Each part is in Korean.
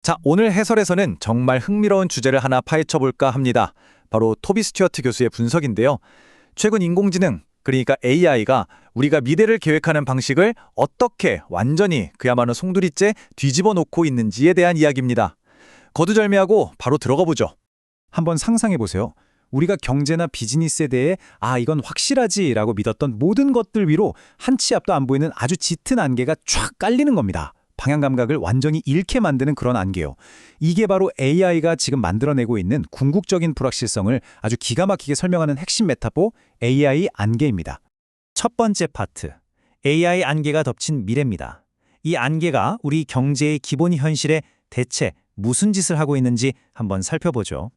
자, 오늘 해설에서는 정말 흥미로운 주제를 하나 파헤쳐볼까 합니다. 바로 토비 스튜어트 교수의 분석인데요. 최근 인공지능, 그러니까 AI가 우리가 미래를 계획하는 방식을 어떻게 완전히 그야말로 송두리째 뒤집어 놓고 있는지에 대한 이야기입니다. 거두절미하고 바로 들어가 보죠. 한번 상상해 보세요. 우리가 경제나 비즈니스에 대해 이건 확실하지라고 믿었던 모든 것들 위로 한 치 앞도 안 보이는 아주 짙은 안개가 쫙 깔리는 겁니다. 방향 감각을 완전히 잃게 만드는 그런 안개요. 이게 바로 AI가 지금 만들어내고 있는 궁극적인 불확실성을 아주 기가 막히게 설명하는 핵심 메타포 AI 안개입니다. 첫 번째 파트, AI 안개가 덮친 미래입니다. 이 안개가 우리 경제의 기본 현실에 대체 무슨 짓을 하고 있는지 한번 살펴보죠.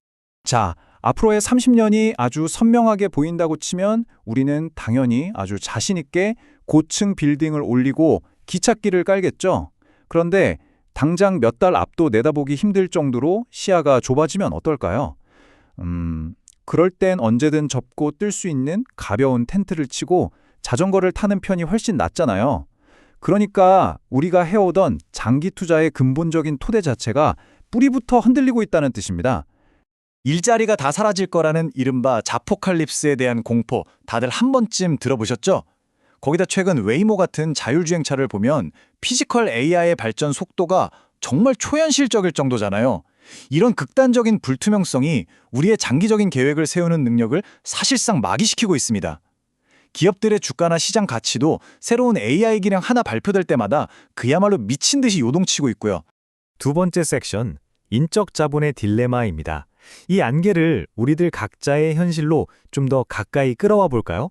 자, 앞으로의 30년이 아주 선명하게 보인다고 치면 우리는 당연히 아주 자신 있게 고층 빌딩을 올리고 기찻길을 깔겠죠. 그런데 당장 몇 달 앞도 내다보기 힘들 정도로 시야가 좁아지면 어떨까요? 그럴 땐 언제든 접고 뜰 수 있는 가벼운 텐트를 치고 자전거를 타는 편이 훨씬 낫잖아요. 그러니까 우리가 해오던 장기 투자의 근본적인 토대 자체가 뿌리부터 흔들리고 있다는 뜻입니다. 일자리가 다 사라질 거라는 이른바 자포칼립스에 대한 공포, 다들 한 번쯤 들어보셨죠? 거기다 최근 웨이모 같은 자율주행차를 보면 피지컬 AI의 발전 속도가 정말 초현실적일 정도잖아요. 이런 극단적인 불투명성이 우리의 장기적인 계획을 세우는 능력을 사실상 마비시키고 있습니다. 기업들의 주가나 시장 가치도 새로운 AI 기능 하나 발표될 때마다 그야말로 미친 듯이 요동치고 있고요. 두 번째 섹션, 인적 자본의 딜레마입니다. 이 안개를 우리들 각자의 현실로 좀 더 가까이 끌어와 볼까요?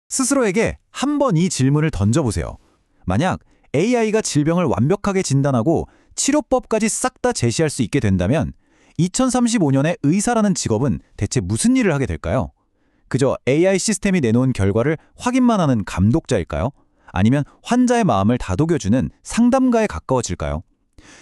스스로에게 한번 이 질문을 던져보세요. 만약 AI가 질병을 완벽하게 진단하고 치료법까지 싹 다 제시할 수 있게 된다면 2035년에 의사라는 직업은 대체 무슨 일을 하게 될까요? 그저 AI 시스템이 내놓은 결과를 확인만 하는 감독자일까요? 아니면 환자의 마음을 다독여주는 상담가에 가까워질까요?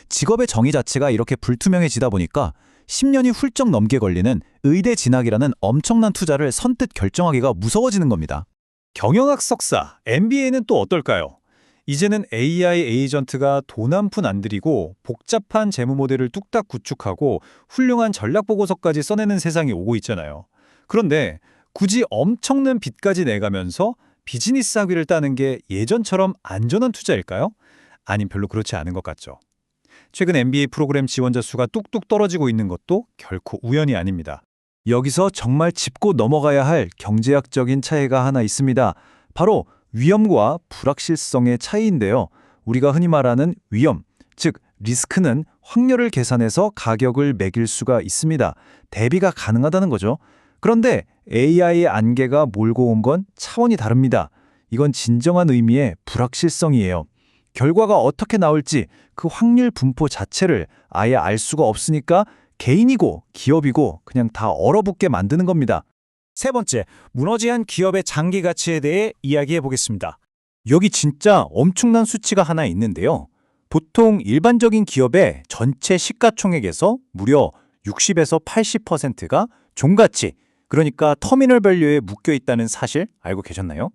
직업의 정의 자체가 이렇게 불투명해지다 보니까 10년이 훌쩍 넘게 걸리는 의대 진학이라는 엄청난 투자를 선뜻 결정하기가 무서워지는 겁니다. 경영학 석사, MBA는 또 어떨까요? 이제는 AI 에이전트가 돈 한 푼 안 들이고 복잡한 재무 모델을 뚝딱 구축하고 훌륭한 전략 보고서까지 써내는 세상이 오고 있잖아요. 그런데 굳이 엄청난 빚까지 내가면서 비즈니스 학위를 따는 게 예전처럼 안전한 투자일까요? 아님 별로 그렇지 않은 것 같죠. 최근 MBA 프로그램 지원자 수가 뚝뚝 떨어지고 있는 것도 결코 우연이 아닙니다. 여기서 정말 짚고 넘어가야 할 경제학적인 차이가 하나 있습니다. 바로 위험과 불확실성의 차이인데요. 우리가 흔히 말하는 위험, 즉 리스크는 확률을 계산해서 가격을 매길 수가 있습니다. 대비가 가능하다는 거죠. 그런데 AI의 안개가 몰고 온 건 차원이 다릅니다. 이건 진정한 의미의 불확실성이에요. 결과가 어떻게 나올지 그 확률 분포 자체를 아예 알 수가 없으니까 개인이고 기업이고 그냥 다 얼어붙게 만드는 겁니다. 세 번째, 무너지한 기업의 장기 가치에 대해 이야기해 보겠습니다. 여기 진짜 엄청난 수치가 하나 있는데요. 보통 일반적인 기업의 전체 시가총액에서 무려 60에서 80%가 종가치, 그러니까 터미널 밸류에 묶여 있다는 사실 알고 계셨나요?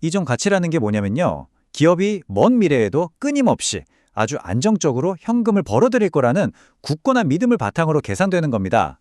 이 종가치라는 게 뭐냐면요. 기업이 먼 미래에도 끊임없이 아주 안정적으로 현금을 벌어들일 거라는 굳건한 믿음을 바탕으로 계산되는 겁니다.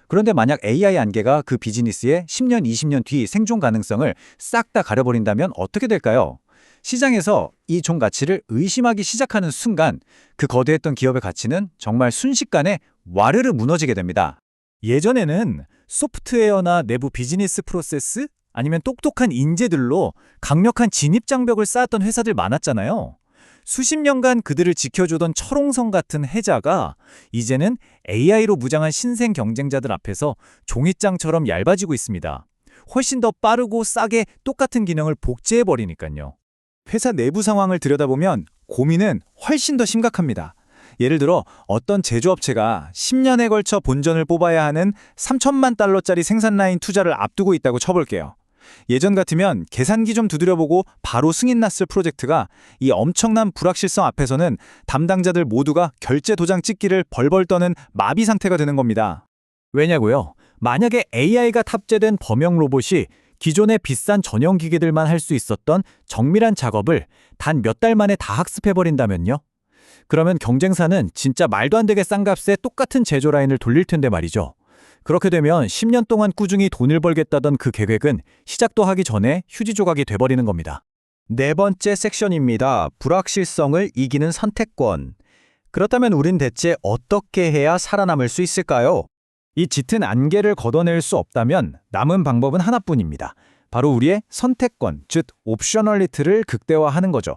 그런데 만약 AI 안개가 그 비즈니스의 10년, 20년 뒤 생존 가능성을 싹 다 가려버린다면 어떻게 될까요? 시장에서 이 종 가치를 의심하기 시작하는 순간 그 거대했던 기업의 가치는 정말 순식간에 와르르 무너지게 됩니다. 예전에는 소프트웨어나 내부 비즈니스 프로세스 아니면 똑똑한 인재들로 강력한 진입장벽을 쌓았던 회사들 많았잖아요. 수십 년간 그들을 지켜주던 철옹성 같은 해자가 이제는 AI로 무장한 신생 경쟁자들 앞에서 종잇장처럼 얇아지고 있습니다. 훨씬 더 빠르고 싸게 똑같은 기능을 복제해버리니까요. 회사 내부 상황을 들여다보면 고민은 훨씬 더 심각합니다. 예를 들어 어떤 제조업체가 10년에 걸쳐 본전을 뽑아야 하는 3천만 달러짜리 생산 라인 투자를 앞두고 있다고 쳐볼게요. 예전 같으면 계산기 좀 두드려보고 바로 승인 났을 프로젝트가 이 엄청난 불확실성 앞에서는 담당자들 모두가 결제 도장 찍기를 벌벌 떠는 마비 상태가 되는 겁니다. 왜냐고요? 만약에 AI가 탑재된 범용 로봇이 기존의 비싼 전용 기계들만 할 수 있었던 정밀한 작업을 단 몇 달 만에 다 학습해버린다면요? 그러면 경쟁사는 진짜 말도 안 되게 싼 값에 똑같은 제조 라인을 돌릴 텐데 말이죠. 그렇게 되면 10년 동안 꾸준히 돈을 벌겠다던 그 계획은 시작도 하기 전에 휴지 조각이 돼버리는 겁니다. 네 번째 섹션입니다. 불확실성을 이기는 선택권. 그렇다면 우린 대체 어떻게 해야 살아남을 수 있을까요? 이 짙은 안개를 걷어낼 수 없다면 남은 방법은 하나뿐입니다. 바로 우리의 선택권, 즉 옵셔널리티를 극대화하는 거죠.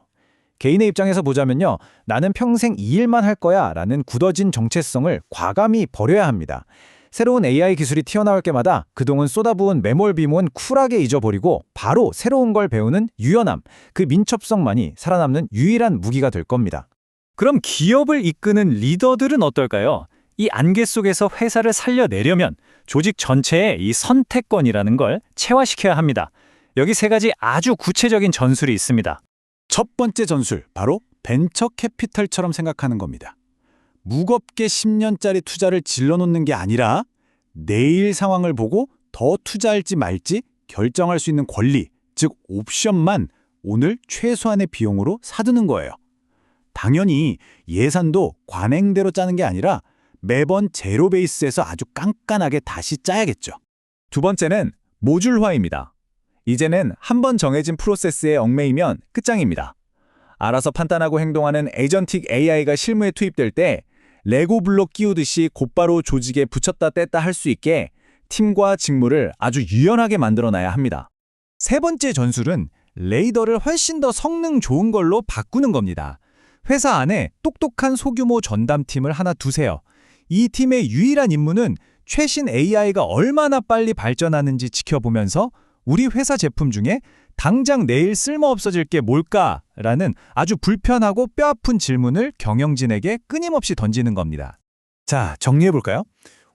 개인의 입장에서 보자면요. 나는 평생 이 일만 할 거야 라는 굳어진 정체성을 과감히 버려야 합니다. 새로운 AI 기술이 튀어나올 때마다 그동안 쏟아부은 매몰비모는 쿨하게 잊어버리고 바로 새로운 걸 배우는 유연함, 그 민첩성만이 살아남는 유일한 무기가 될 겁니다. 그럼 기업을 이끄는 리더들은 어떨까요? 이 안개 속에서 회사를 살려내려면 조직 전체에 이 선택권이라는 걸 체화시켜야 합니다. 여기 세 가지 아주 구체적인 전술이 있습니다. 첫 번째 전술, 바로 벤처 캐피탈처럼 생각하는 겁니다. 무겁게 10년짜리 투자를 질러놓는 게 아니라 내일 상황을 보고 더 투자할지 말지 결정할 수 있는 권리, 즉 옵션만 오늘 최소한의 비용으로 사두는 거예요. 당연히 예산도 관행대로 짜는 게 아니라 매번 제로 베이스에서 아주 깐깐하게 다시 짜야겠죠. 두 번째는 모듈화입니다. 이제는 한 번 정해진 프로세스에 얽매이면 끝장입니다. 알아서 판단하고 행동하는 에이전틱 AI가 실무에 투입될 때 레고 블록 끼우듯이 곧바로 조직에 붙였다 뗐다 할 수 있게 팀과 직무를 아주 유연하게 만들어놔야 합니다. 세 번째 전술은 레이더를 훨씬 더 성능 좋은 걸로 바꾸는 겁니다. 회사 안에 똑똑한 소규모 전담팀을 하나 두세요. 이 팀의 유일한 임무는 최신 AI가 얼마나 빨리 발전하는지 지켜보면서 우리 회사 제품 중에 당장 내일 쓸모없어질 게 뭘까라는 아주 불편하고 뼈아픈 질문을 경영진에게 끊임없이 던지는 겁니다. 자, 정리해볼까요?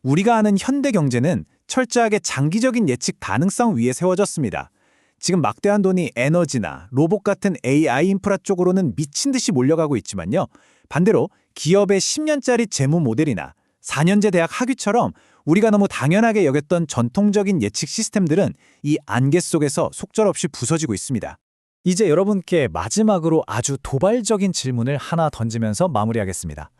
우리가 아는 현대 경제는 철저하게 장기적인 예측 가능성 위에 세워졌습니다. 지금 막대한 돈이 에너지나 로봇 같은 AI 인프라 쪽으로는 미친 듯이 몰려가고 있지만요. 반대로 기업의 10년짜리 재무 모델이나 4년제 대학 학위처럼 우리가 너무 당연하게 여겼던 전통적인 예측 시스템들은 이 안개 속에서 속절없이 부서지고 있습니다. 이제 여러분께 마지막으로 아주 도발적인 질문을 하나 던지면서 마무리하겠습니다.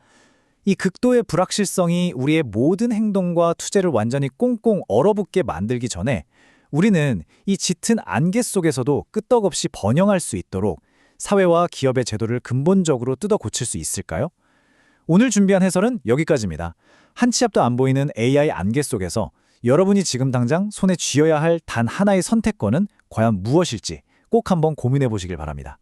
이 극도의 불확실성이 우리의 모든 행동과 투자를 완전히 꽁꽁 얼어붙게 만들기 전에 우리는 이 짙은 안개 속에서도 끄떡없이 번영할 수 있도록 사회와 기업의 제도를 근본적으로 뜯어 고칠 수 있을까요? 오늘 준비한 해설은 여기까지입니다. 한 치 앞도 안 보이는 AI 안개 속에서 여러분이 지금 당장 손에 쥐어야 할 단 하나의 선택권은 과연 무엇일지 꼭 한번 고민해 보시길 바랍니다.